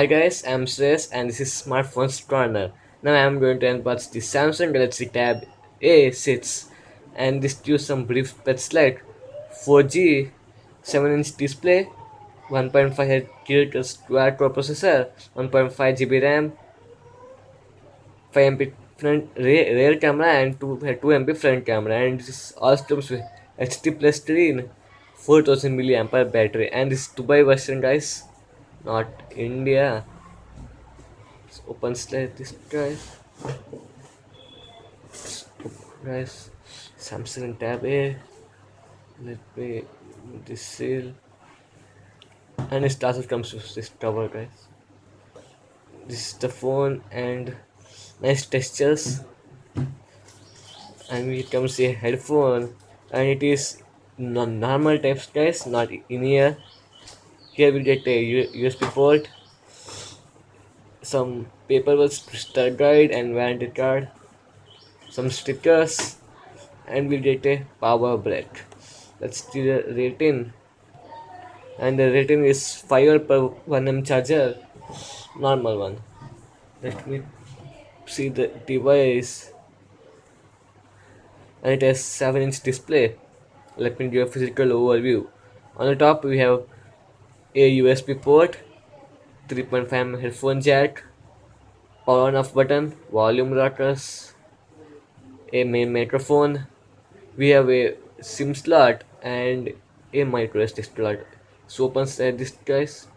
Hi guys, I'm Shreyas and this is Smartphones Corner. Now I'm going to unbox the Samsung Galaxy Tab A6 and this gives some brief specs like 4G, 7-inch display, 1.5 GHz quad-core processor, 1.5 GB RAM, 5 MP front rear camera and 2 MP front camera, and this all comes with HD plus screen, 4000 milliampere battery, and this Dubai version guys, not India. Open slide this guys, Samsung Tab A. Let me this seal, and it also comes with this cover guys. This is the phone and nice textures, and it comes a headphone, and it is normal types guys, not in ear. Here we get a USB port, some paperwork, start guide and warranty card, some stickers, and we get a power brick. That's the rating, and the rating is 5 per 1 charger, normal one. Let me see the device, and it has 7-inch display. Let me give a physical overview. On the top we have a USB port, 3.5 headphone jack, power on off button, volume rockers, a main microphone. We have a SIM slot and a micro SD slot. So open side this guys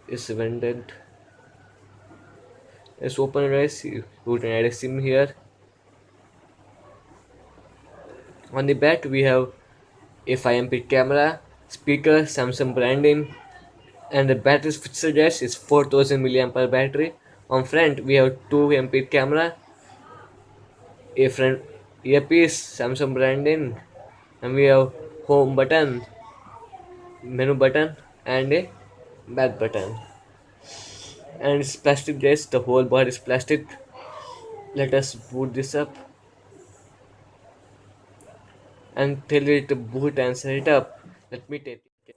is vended. Let's open guys. You can add a SIM here. On the back we have a 5 MP camera, speaker, Samsung branding, and the battery feature guys is 4000 milliampere battery. On front we have 2 MP camera, a front earpiece, Samsung branding, and we have home button, menu button, and a back button. And it's plastic guys, the whole board is plastic. Let us boot this up and tell it to boot and set it up. Let me take it.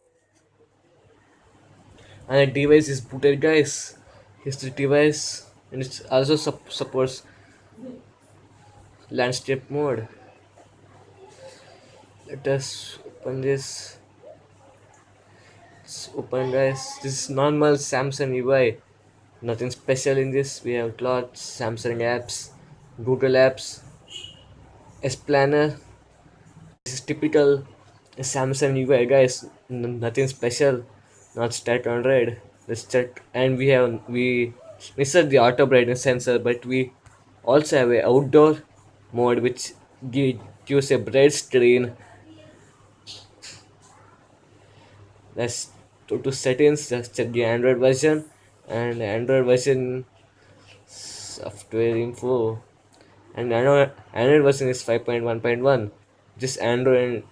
And the device is booted guys. Here's the device, and it also supports landscape mode. Let us open this. It's open guys. This is normal Samsung UI. Nothing special in this. We have cloud, Samsung apps, Google apps, S Planner. This is typical Samsung UI guys. Nothing special. Not stacked on red. Let's check. And we missed the auto brightness sensor, but we also have a outdoor mode which gives a bright screen. Let's go to settings. Just check the Android version, and Android version software info, and Android version is 5.1.1. Just Android and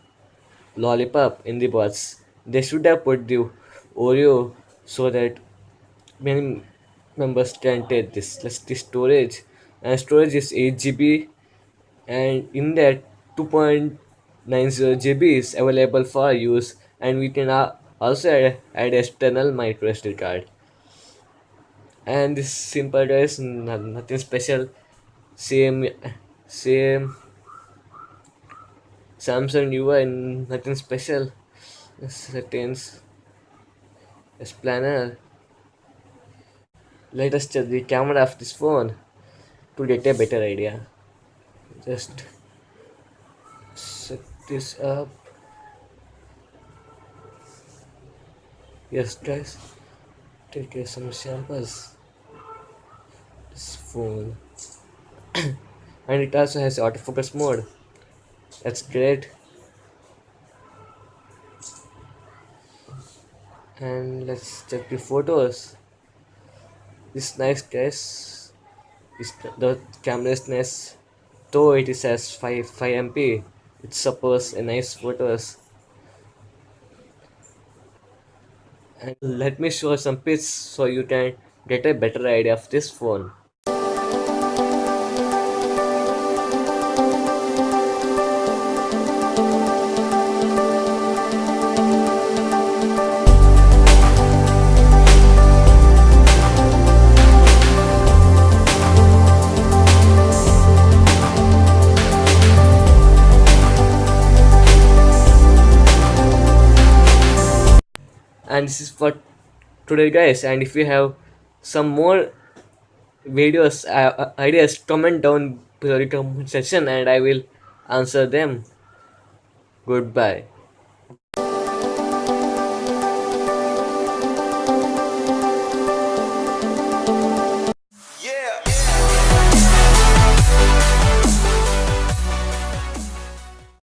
Lollipop in the box. They should have put the Oreo so that many members can take this. Let's the storage, and storage is 8 GB, and in that 2.90 GB is available for use, and we can also add external micro SD card. And this simple guys, nothing special. Same Samsung UI, nothing special. Settings, S Planner. Let us check the camera of this phone to get a better idea. Just set this up. Yes guys, take some samples. This phone. And it also has autofocus mode. That's great. And let's check the photos. This nice guys. The camera is nice. Though it is as 5 MP, it supports a nice photos. And let me show some pics so you can get a better idea of this phone. And this is for today, guys. And if you have some more videos, ideas, comment down below the comment section, and I will answer them. Goodbye.